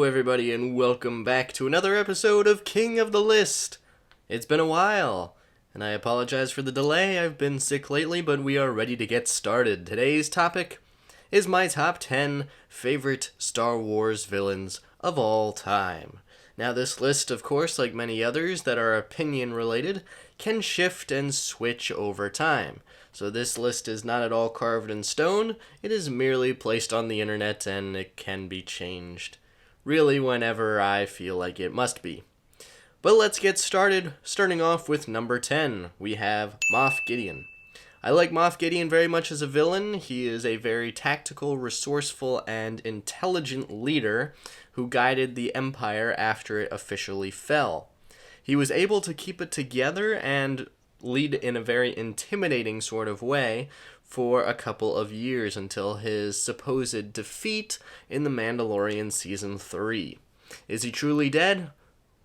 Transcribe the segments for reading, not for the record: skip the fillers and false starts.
Hello everybody and welcome back to another episode of King of the List. It's been a while, and I apologize for the delay. I've been sick lately, but we are ready to get started. Today's topic is my top 10 favorite Star Wars villains of all time. Now this list, of course, like many others that are opinion related, can shift and switch over time. So this list is not at all carved in stone, it is merely placed on the internet and it can be changed really whenever I feel like it must be. But let's get started. Starting off with number 10, we have Moff Gideon. I like Moff Gideon very much as a villain. He is a very tactical, resourceful, and intelligent leader who guided the Empire after it officially fell. He was able to keep it together and lead in a very intimidating sort of way for a couple of years until his supposed defeat in The Mandalorian Season 3. Is he truly dead?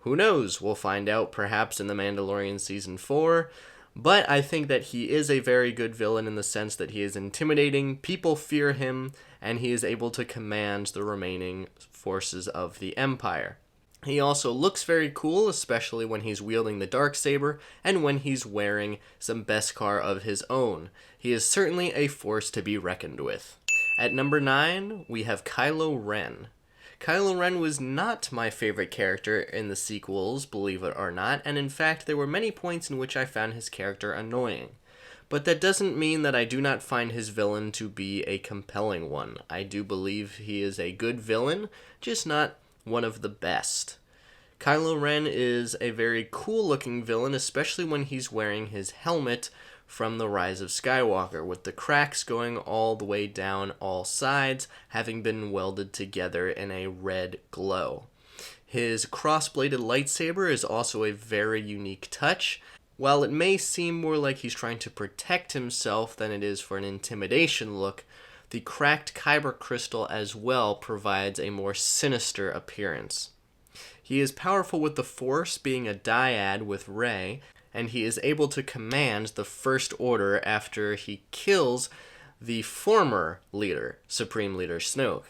Who knows? We'll find out perhaps in The Mandalorian Season 4. But I think that he is a very good villain in the sense that he is intimidating, people fear him, and he is able to command the remaining forces of the Empire. He also looks very cool, especially when he's wielding the Darksaber and when he's wearing some Beskar of his own. He is certainly a force to be reckoned with. At number 9, we have Kylo Ren. Kylo Ren was not my favorite character in the sequels, believe it or not, and in fact there were many points in which I found his character annoying. But that doesn't mean that I do not find his villain to be a compelling one. I do believe he is a good villain, just not one of the best. Kylo Ren is a very cool looking villain, especially when he's wearing his helmet from The Rise of Skywalker, with the cracks going all the way down all sides, having been welded together in a red glow. His cross-bladed lightsaber is also a very unique touch. While it may seem more like he's trying to protect himself than it is for an intimidation look, the cracked kyber crystal as well provides a more sinister appearance. He is powerful with the Force, being a dyad with Rey, and he is able to command the First Order after he kills the former leader, Supreme Leader Snoke.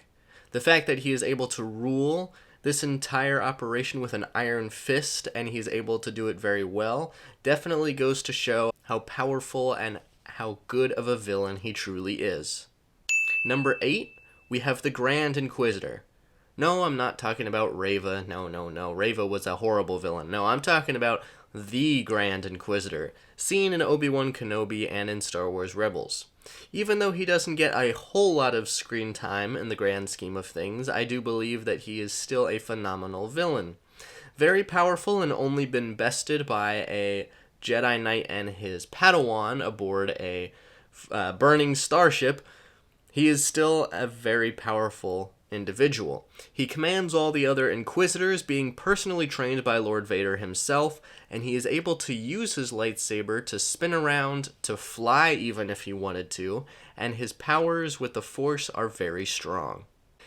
The fact that he is able to rule this entire operation with an iron fist, and he's able to do it very well, definitely goes to show how powerful and how good of a villain he truly is. Number 8, we have the Grand Inquisitor. No, I'm not talking about Reva. No. Reva was a horrible villain. No, I'm talking about the Grand Inquisitor, seen in Obi-Wan Kenobi and in Star Wars Rebels. Even though he doesn't get a whole lot of screen time in the grand scheme of things, I do believe that he is still a phenomenal villain. Very powerful and only been bested by a Jedi Knight and his Padawan aboard a burning starship, he is still a very powerful individual. He commands all the other Inquisitors, being personally trained by Lord Vader himself, and he is able to use his lightsaber to spin around, to fly even if he wanted to, and his powers with the Force are very strong.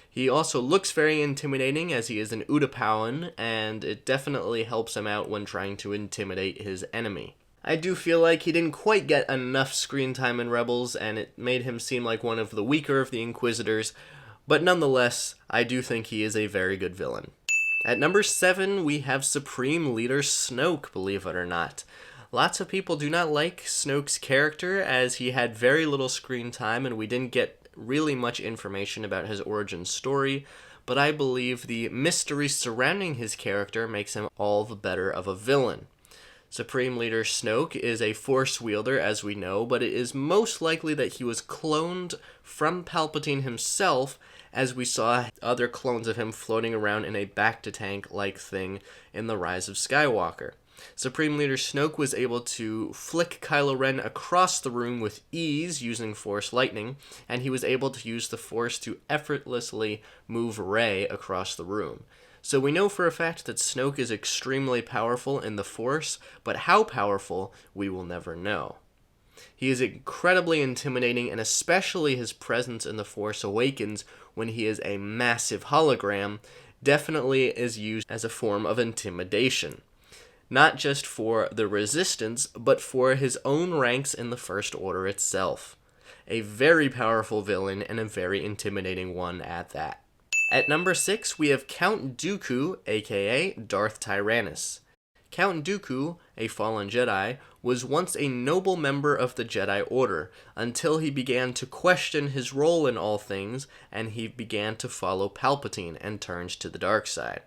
He also looks very intimidating as he is an Utapauan, and it definitely helps him out when trying to intimidate his enemy. I do feel like he didn't quite get enough screen time in Rebels, and it made him seem like one of the weaker of the Inquisitors, but nonetheless, I do think he is a very good villain. At number 7, we have Supreme Leader Snoke, believe it or not. Lots of people do not like Snoke's character, as he had very little screen time and we didn't get really much information about his origin story, but I believe the mystery surrounding his character makes him all the better of a villain. Supreme Leader Snoke is a Force wielder, as we know, but it is most likely that he was cloned from Palpatine himself, as we saw other clones of him floating around in a back-to-tank-like thing in The Rise of Skywalker. Supreme Leader Snoke was able to flick Kylo Ren across the room with ease using Force lightning, and he was able to use the Force to effortlessly move Rey across the room. So we know for a fact that Snoke is extremely powerful in the Force, but how powerful, we will never know. He is incredibly intimidating, and especially his presence in The Force Awakens when he is a massive hologram definitely is used as a form of intimidation. Not just for the Resistance, but for his own ranks in the First Order itself. A very powerful villain and a very intimidating one at that. At number 6, we have Count Dooku, aka Darth Tyrannus. Count Dooku, a fallen Jedi, was once a noble member of the Jedi Order, until he began to question his role in all things, and he began to follow Palpatine and turned to the dark side.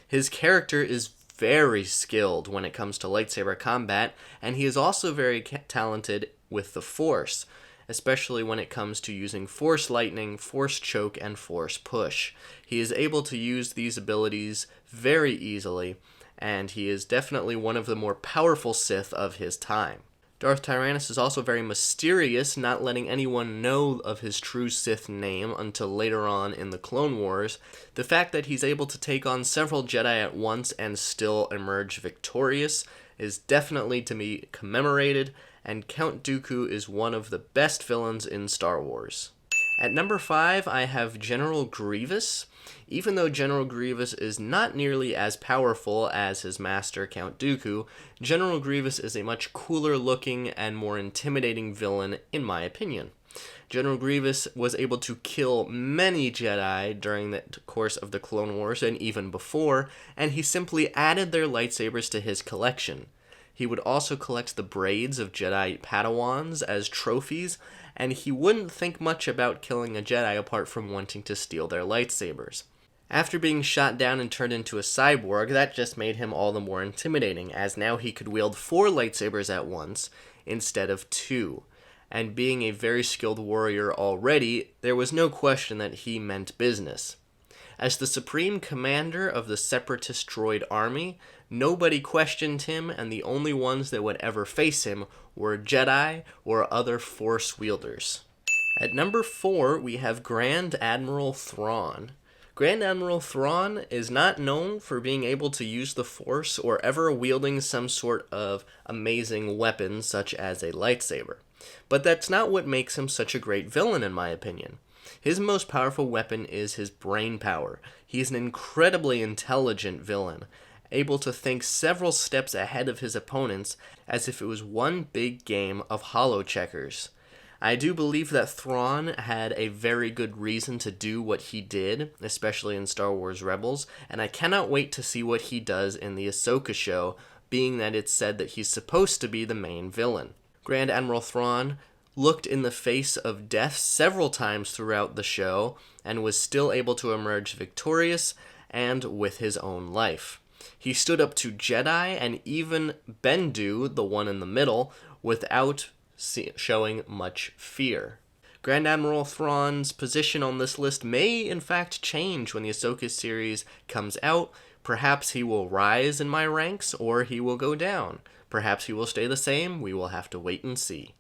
His character is very skilled when it comes to lightsaber combat, and he is also very talented with the Force, especially when it comes to using Force Lightning, Force Choke, and Force Push. He is able to use these abilities very easily, and he is definitely one of the more powerful Sith of his time. Darth Tyrannus is also very mysterious, not letting anyone know of his true Sith name until later on in the Clone Wars. The fact that he's able to take on several Jedi at once and still emerge victorious is definitely to be commemorated, and Count Dooku is one of the best villains in Star Wars. At number 5, I have General Grievous. Even though General Grievous is not nearly as powerful as his master, Count Dooku, General Grievous is a much cooler looking and more intimidating villain, in my opinion. General Grievous was able to kill many Jedi during the course of the Clone Wars and even before, and he simply added their lightsabers to his collection. He would also collect the braids of Jedi Padawans as trophies, and he wouldn't think much about killing a Jedi apart from wanting to steal their lightsabers. After being shot down and turned into a cyborg, that just made him all the more intimidating, as now he could wield 4 lightsabers at once instead of 2. And being a very skilled warrior already, there was no question that he meant business. As the supreme commander of the separatist droid army, nobody questioned him, and the only ones that would ever face him were Jedi or other Force wielders. At number 4, we have Grand Admiral Thrawn. Grand Admiral Thrawn is not known for being able to use the Force or ever wielding some sort of amazing weapon such as a lightsaber. But that's not what makes him such a great villain, in my opinion. His most powerful weapon is his brain power. He is an incredibly intelligent villain, able to think several steps ahead of his opponents as if it was one big game of holo checkers. I do believe that Thrawn had a very good reason to do what he did, especially in Star Wars Rebels, and I cannot wait to see what he does in the Ahsoka show, being that it's said that he's supposed to be the main villain. Grand Admiral Thrawn looked in the face of death several times throughout the show, and was still able to emerge victorious and with his own life. He stood up to Jedi and even Bendu, the one in the middle, without showing much fear. Grand Admiral Thrawn's position on this list may in fact change when the Ahsoka series comes out. Perhaps he will rise in my ranks, or he will go down. Perhaps he will stay the same. We will have to wait and see.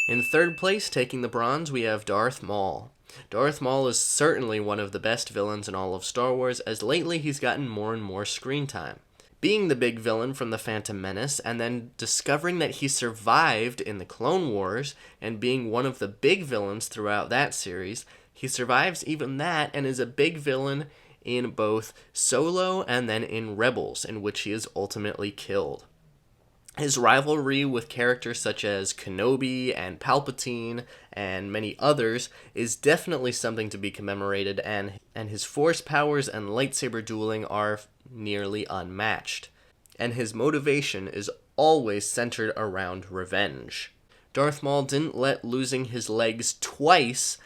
In third place, taking the bronze, we have Darth Maul. Darth Maul is certainly one of the best villains in all of Star Wars, as lately he's gotten more and more screen time. Being the big villain from The Phantom Menace, and then discovering that he survived in the Clone Wars, and being one of the big villains throughout that series, he survives even that and is a big villain in both Solo and then in Rebels, in which he is ultimately killed. His rivalry with characters such as Kenobi and Palpatine and many others is definitely something to be commemorated, and his Force powers and lightsaber dueling are nearly unmatched. And his motivation is always centered around revenge. Darth Maul didn't let losing his legs twice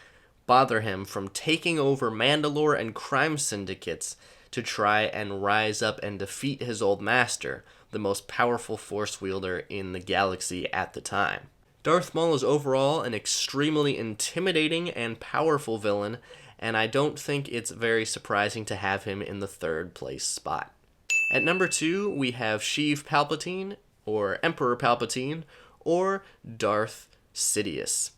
bother him from taking over Mandalore and crime syndicates to try and rise up and defeat his old master, the most powerful Force wielder in the galaxy at the time. Darth Maul is overall an extremely intimidating and powerful villain, and I don't think it's very surprising to have him in the third place spot. At number 2, we have Sheev Palpatine, or Emperor Palpatine, or Darth Sidious.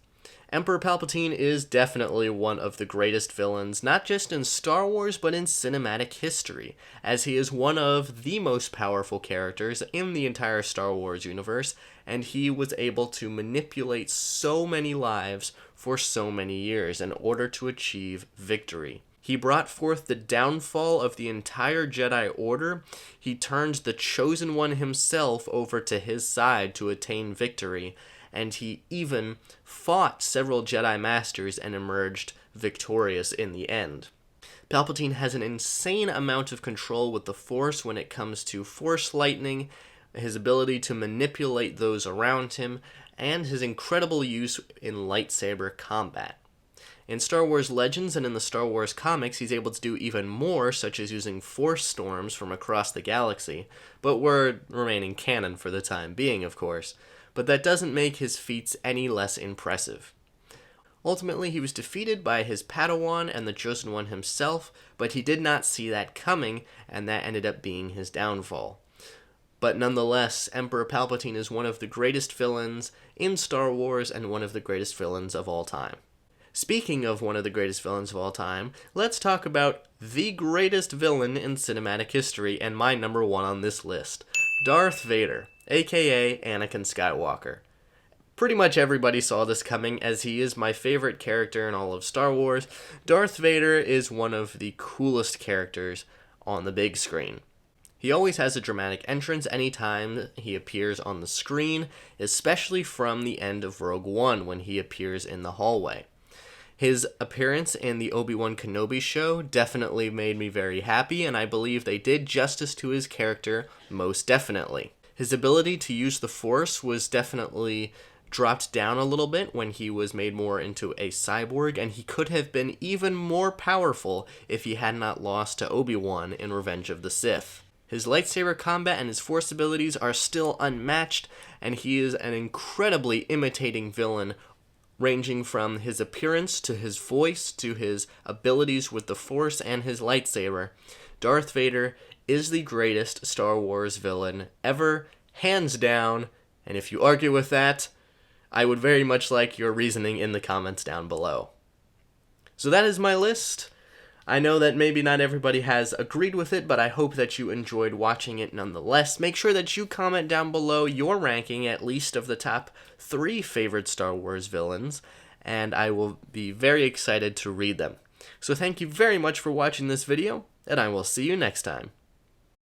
Emperor Palpatine is definitely one of the greatest villains, not just in Star Wars, but in cinematic history, as he is one of the most powerful characters in the entire Star Wars universe, and he was able to manipulate so many lives for so many years in order to achieve victory. He brought forth the downfall of the entire Jedi Order. He turned the Chosen One himself over to his side to attain victory, and he even fought several Jedi Masters and emerged victorious in the end. Palpatine has an insane amount of control with the Force when it comes to Force lightning, his ability to manipulate those around him, and his incredible use in lightsaber combat. In Star Wars Legends and in the Star Wars comics, he's able to do even more, such as using force storms from across the galaxy, but we're remaining canon for the time being, of course. But that doesn't make his feats any less impressive. Ultimately, he was defeated by his Padawan and the Chosen One himself, but he did not see that coming, and that ended up being his downfall. But nonetheless, Emperor Palpatine is one of the greatest villains in Star Wars and one of the greatest villains of all time. Speaking of one of the greatest villains of all time, let's talk about the greatest villain in cinematic history and my number one on this list, Darth Vader, aka Anakin Skywalker. Pretty much everybody saw this coming, as he is my favorite character in all of Star Wars. Darth Vader is one of the coolest characters on the big screen. He always has a dramatic entrance anytime he appears on the screen, especially from the end of Rogue One when he appears in the hallway. His appearance in the Obi-Wan Kenobi show definitely made me very happy, and I believe they did justice to his character most definitely. His ability to use the Force was definitely dropped down a little bit when he was made more into a cyborg, and he could have been even more powerful if he had not lost to Obi-Wan in Revenge of the Sith. His lightsaber combat and his Force abilities are still unmatched, and he is an incredibly imitating villain, ranging from his appearance to his voice to his abilities with the Force and his lightsaber. Darth Vader is the greatest Star Wars villain ever, hands down, and if you argue with that, I would very much like your reasoning in the comments down below. So that is my list. I know that maybe not everybody has agreed with it, but I hope that you enjoyed watching it nonetheless. Make sure that you comment down below your ranking, at least of the top 3 favorite Star Wars villains, and I will be very excited to read them. So thank you very much for watching this video, and I will see you next time.